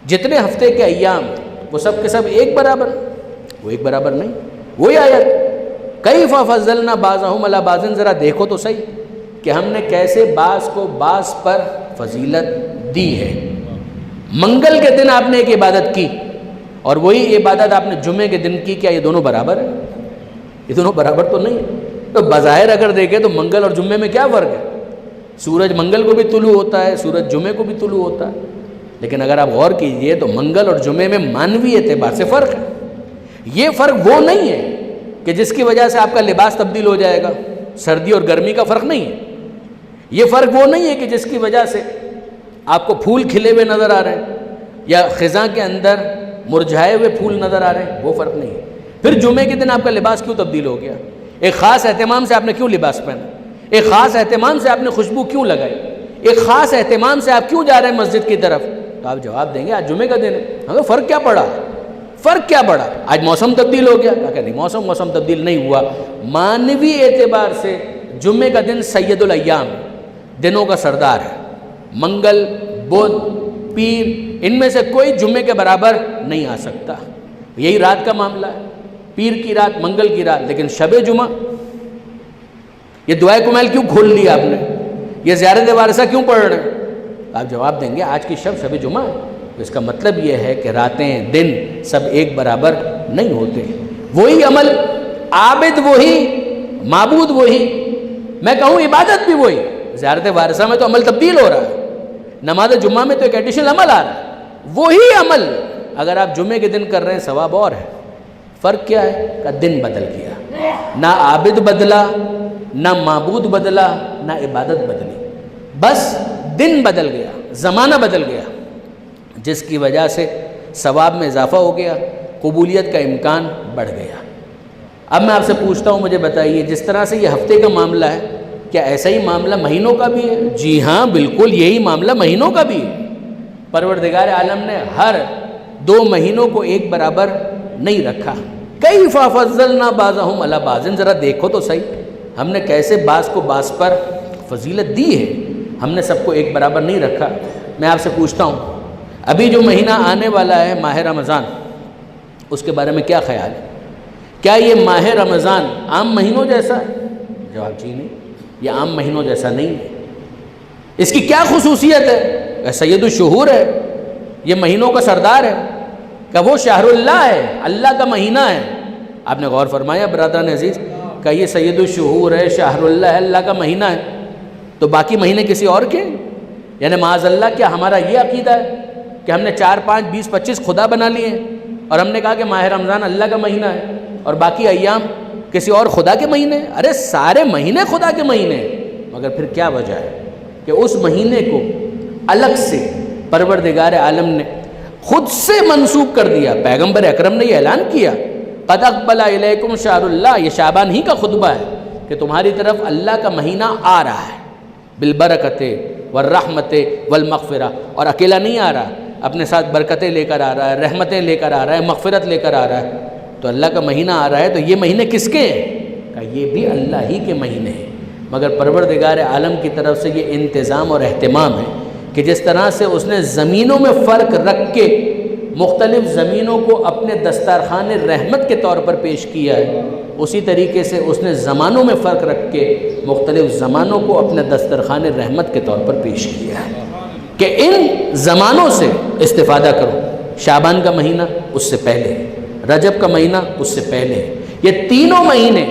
جتنے ہفتے کے ایام وہ سب کے سب ایک برابر، وہ ایک برابر نہیں۔ وہی آیت کیف فضلنا بعضهم علی بعض، ذرا دیکھو تو صحیح کہ ہم نے کیسے بعض کو بعض پر فضیلت دی ہے۔ منگل کے دن آپ نے ایک عبادت کی اور وہی عبادت آپ نے جمعے کے دن کی، کیا یہ دونوں برابر ہیں؟ یہ دونوں برابر تو نہیں۔ تو بظاہر اگر دیکھیں تو منگل اور جمعے میں کیا فرق ہے؟ سورج منگل کو بھی طلوع ہوتا ہے، سورج جمعے کو بھی طلوع ہوتا ہے، لیکن اگر آپ غور کیجئے تو منگل اور جمعے میں مانوی اعتبار سے فرق ہے۔ یہ فرق وہ نہیں ہے کہ جس کی وجہ سے آپ کا لباس تبدیل ہو جائے گا، سردی اور گرمی کا فرق نہیں ہے۔ یہ فرق وہ نہیں ہے کہ جس کی وجہ سے آپ کو پھول کھلے ہوئے نظر آ رہے ہیں یا خزاں کے اندر مرجھائے ہوئے پھول نظر آ رہے ہیں، وہ فرق نہیں ہے۔ پھر جمعے کے دن آپ کا لباس کیوں تبدیل ہو گیا؟ ایک خاص اہتمام سے آپ نے کیوں لباس پہنا؟ ایک خاص اہتمام سے آپ نے خوشبو کیوں لگائی؟ ایک خاص اہتمام سے آپ کیوں جا رہے ہیں مسجد کی طرف؟ تو آپ جواب دیں گے آج جمعے کا دن ہے۔ ہمیں فرق کیا پڑا؟ فرق کیا پڑا؟ آج موسم تبدیل ہو گیا؟ کہا نہیں، موسم تبدیل نہیں ہوا۔ مانوی اعتبار سے جمعے کا دن سید الایام، دنوں کا سردار ہے۔ منگل، بدھ، پیر، ان میں سے کوئی جمعے کے برابر نہیں آ سکتا۔ یہی رات کا معاملہ ہے، پیر کی رات، منگل کی رات، لیکن شب جمعہ یہ دعائے کمیل کیوں کھول لیا آپ نے؟ یہ زیارت وارثہ کیوں پڑھ رہے ہیں؟ آپ جواب دیں گے آج کی شب جمعہ ہے۔ تو اس کا مطلب یہ ہے کہ راتیں دن سب ایک برابر نہیں ہوتے۔ وہی عمل، عابد وہی، معبود وہی، میں کہوں عبادت بھی وہی۔ زیارت وارثہ میں تو عمل تبدیل ہو رہا ہے، نماز جمعہ میں تو ایک ایڈیشنل عمل آ رہا ہے۔ وہی عمل اگر آپ جمعے کے دن کر رہے ہیں ثواب اور ہے۔ فرق کیا ہے؟ کہ دن بدل گیا، نہ عابد بدلا، نہ معبود بدلا، نہ عبادت بدلی، بس دن بدل گیا، زمانہ بدل گیا، جس کی وجہ سے ثواب میں اضافہ ہو گیا، قبولیت کا امکان بڑھ گیا۔ اب میں آپ سے پوچھتا ہوں، مجھے بتائیے جس طرح سے یہ ہفتے کا معاملہ ہے، کیا ایسا ہی معاملہ مہینوں کا بھی ہے؟ جی ہاں، بالکل یہی معاملہ مہینوں کا بھی ہے۔ پروردگار عالم نے ہر 2 مہینوں کو ایک برابر نہیں رکھا۔ کیف فضلنا بعضهم علی بعض، ذرا دیکھو تو صحیح ہم نے کیسے بعض کو بعض پر فضیلت دی ہے، ہم نے سب کو ایک برابر نہیں رکھا۔ میں آپ سے پوچھتا ہوں، ابھی جو مہینہ آنے والا ہے ماہ رمضان، اس کے بارے میں کیا خیال ہے؟ کیا یہ ماہ رمضان عام مہینوں جیسا ہے؟ جواب جی نہیں، یہ عام مہینوں جیسا نہیں ہے۔ اس کی کیا خصوصیت ہے؟ سید الشہور ہے، یہ مہینوں کا سردار ہے، کہ وہ شہر اللہ ہے، اللہ کا مہینہ ہے۔ آپ نے غور فرمایا برادران عزیز، کہ یہ سید الشہور ہے، شہر اللہ ہے، اللہ کا مہینہ ہے، تو باقی مہینے کسی اور کے؟ یعنی معاذ اللہ کیا ہمارا یہ عقیدہ ہے کہ ہم نے 4، 5، 20، 25 خدا بنا لیے ہیں اور ہم نے کہا کہ ماہ رمضان اللہ کا مہینہ ہے اور باقی ایام کسی اور خدا کے مہینے ہیں؟ ارے سارے مہینے خدا کے مہینے ہیں، مگر پھر کیا وجہ ہے کہ اس مہینے کو الگ سے پروردگار عالم نے خود سے منسوب کر دیا۔ پیغمبر اکرم نے یہ اعلان کیا، قد اقبل الیکم شہر اللہ، یہ شعبان ہی کا خطبہ ہے کہ تمہاری طرف اللہ کا مہینہ آ رہا ہے، بالبرکت والرحمت والمغفرہ، اور اکیلا نہیں آ رہا، اپنے ساتھ برکتیں لے کر آ رہا ہے، رحمتیں لے کر آ رہا ہے، مغفرت لے کر آ رہا ہے۔ تو اللہ کا مہینہ آ رہا ہے تو یہ مہینے کس کے ہیں؟ کہ یہ بھی اللہ ہی کے مہینے ہیں، مگر پروردگار عالم کی طرف سے یہ انتظام اور اہتمام ہے کہ جس طرح سے اس نے زمینوں میں فرق رکھ کے مختلف زمینوں کو اپنے دسترخوان رحمت کے طور پر پیش کیا ہے، اسی طریقے سے اس نے زمانوں میں فرق رکھ کے مختلف زمانوں کو اپنے دسترخوان رحمت کے طور پر پیش کیا ہے کہ ان زمانوں سے استفادہ کرو۔ شعبان کا مہینہ اس سے پہلے ہے، رجب کا مہینہ اس سے پہلے ہے، یہ تینوں مہینے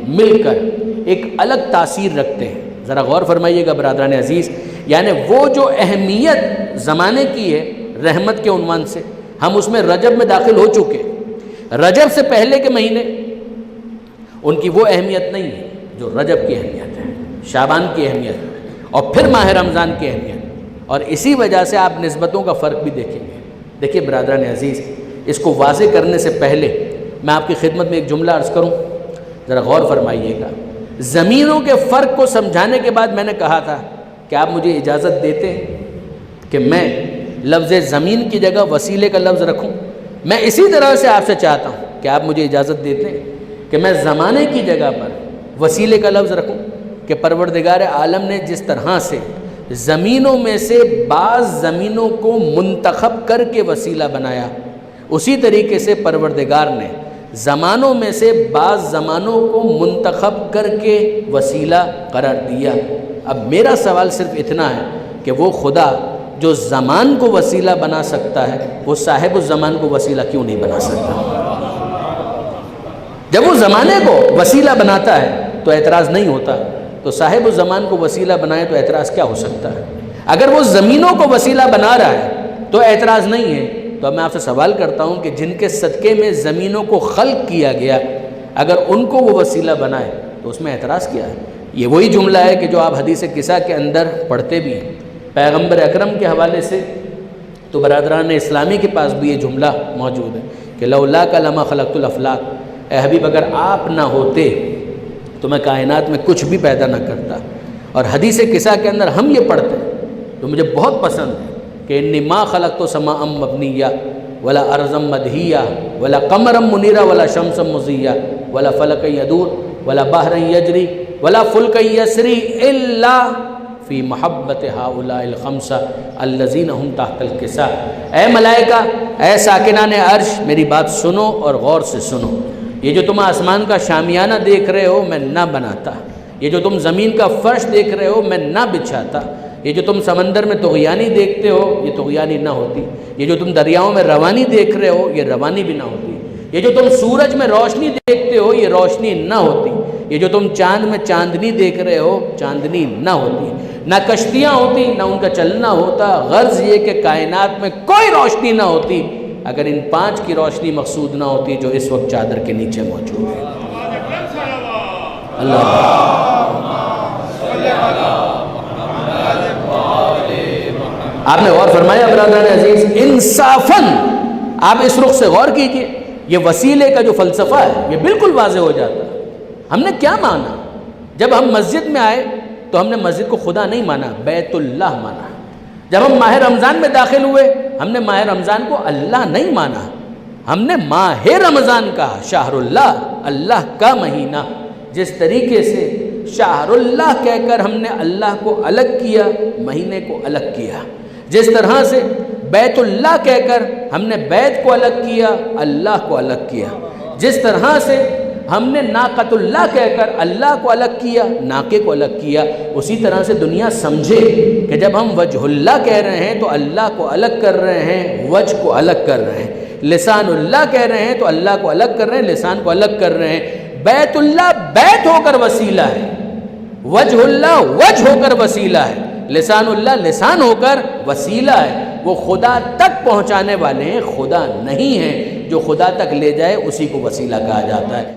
مل کر ایک الگ تاثیر رکھتے ہیں۔ ذرا غور فرمائیے گا برادران عزیز، یعنی وہ جو اہمیت زمانے کی ہے رحمت کے عنوان سے، ہم اس میں رجب میں داخل ہو چکے۔ رجب سے پہلے کے مہینے ان کی وہ اہمیت نہیں ہے جو رجب کی اہمیت ہے، شعبان کی اہمیت اور پھر ماہ رمضان کی اہمیت، اور اسی وجہ سے آپ نسبتوں کا فرق بھی دیکھیں گے۔ دیکھیے برادران عزیز، اس کو واضح کرنے سے پہلے میں آپ کی خدمت میں ایک جملہ عرض کروں، ذرا غور فرمائیے گا۔ زمینوں کے فرق کو سمجھانے کے بعد میں نے کہا تھا کہ آپ مجھے اجازت دیتے ہیں کہ میں لفظ زمین کی جگہ وسیلے کا لفظ رکھوں۔ میں اسی طرح سے آپ سے چاہتا ہوں کہ آپ مجھے اجازت دیتے ہیں کہ میں زمانے کی جگہ پر وسیلے کا لفظ رکھوں، کہ پروردگار عالم نے جس طرح سے زمینوں میں سے بعض زمینوں کو منتخب کر کے وسیلہ بنایا، اسی طریقے سے پروردگار نے زمانوں میں سے بعض زمانوں کو منتخب کر کے وسیلہ قرار دیا۔ اب میرا سوال صرف اتنا ہے کہ وہ خدا جو زمان کو وسیلہ بنا سکتا ہے، وہ صاحب الزمان کو وسیلہ کیوں نہیں بنا سکتا؟ جب وہ زمانے کو وسیلہ بناتا ہے تو اعتراض نہیں ہوتا، تو صاحب الزمان کو وسیلہ بنائے تو اعتراض کیا ہو سکتا ہے؟ اگر وہ زمینوں کو وسیلہ بنا رہا ہے تو اعتراض نہیں ہے، تو اب میں آپ سے سوال کرتا ہوں کہ جن کے صدقے میں زمینوں کو خلق کیا گیا، اگر ان کو وہ وسیلہ بنائے تو اس میں اعتراض کیا ہے؟ یہ وہی جملہ ہے کہ جو آپ حدیث کسا کے اندر پڑھتے بھی ہیں پیغمبر اکرم کے حوالے سے، تو برادران اسلامی کے پاس بھی یہ جملہ موجود ہے کہ لولاک لما خلقت الافلاک، اے حبیب اگر آپ نہ ہوتے تو میں کائنات میں کچھ بھی پیدا نہ کرتا۔ اور حدیث کسا کے اندر ہم یہ پڑھتے ہیں جو مجھے بہت پسند ہے کہ انی ما خلقت سماء مبنیہ ولا ارضا مدحیہ ولا قمرا منیرا ولا شمسا مضیہ ولا فلکا یدور ولا بحرا یجری ولا فلکا یسری الا فی محبت ہؤلاء الخمسہ الذین ہم تحت الکسا۔ اے ملائکہ، اے ساکنان عرش، میری بات سنو اور غور سے سنو۔ یہ جو تم آسمان کا شامیانہ دیکھ رہے ہو میں نہ بناتا، یہ جو تم زمین کا فرش دیکھ رہے ہو میں نہ بچھاتا، یہ جو تم سمندر میں طغیانی دیکھتے ہو یہ طغیانی نہ ہوتی، یہ جو تم دریاؤں میں روانی دیکھ رہے ہو یہ روانی بھی نہ ہوتی، یہ جو تم سورج میں روشنی دیکھتے ہو یہ روشنی نہ ہوتی، یہ جو تم چاند میں چاندنی دیکھ رہے ہو چاندنی نہ ہوتی، نہ کشتیاں ہوتی نہ ان کا چلنا ہوتا، غرض یہ کہ کائنات میں کوئی روشنی نہ ہوتی اگر ان 5 کی روشنی مقصود نہ ہوتی جو اس وقت چادر کے نیچے موجود ہے۔ آپ نے غور فرمایا برادران عزیز، انصافاً آپ اس رخ سے غور کیجئے، یہ وسیلے کا جو فلسفہ ہے یہ بالکل واضح ہو جاتا ہے۔ ہم نے کیا مانا؟ جب ہم مسجد میں آئے تو ہم نے مسجد کو خدا نہیں مانا، بیت اللہ مانا۔ جب ہم ماہ رمضان میں داخل ہوئے ہم نے ماہ رمضان کو اللہ نہیں مانا، ہم نے ماہ رمضان کہا، شہر اللہ، اللہ کا مہینہ۔ جس طریقے سے شہر اللہ کہہ کر ہم نے اللہ کو الگ کیا، مہینے کو الگ کیا، جس طرح سے بیت اللہ کہہ کر ہم نے بیت کو الگ کیا، اللہ کو الگ کیا، جس طرح سے ہم نے ناقۃ اللہ کہہ کر اللہ کو الگ کیا، ناقے کو الگ کیا، اسی طرح سے دنیا سمجھے کہ جب ہم وجہ اللہ کہہ رہے ہیں تو اللہ کو الگ کر رہے ہیں، وجہ کو الگ کر رہے ہیں، لسان اللہ کہہ رہے ہیں تو اللہ کو الگ کر رہے ہیں، لسان کو الگ کر رہے ہیں۔ بیت اللہ بیت ہو کر وسیلہ ہے، وجہ اللہ وجہ ہو کر وسیلہ ہے، لسان اللہ لسان ہو کر وسیلہ ہے۔ وہ خدا تک پہنچانے والے ہیں، خدا نہیں ہیں۔ جو خدا تک لے جائے اسی کو وسیلہ کہا جاتا ہے۔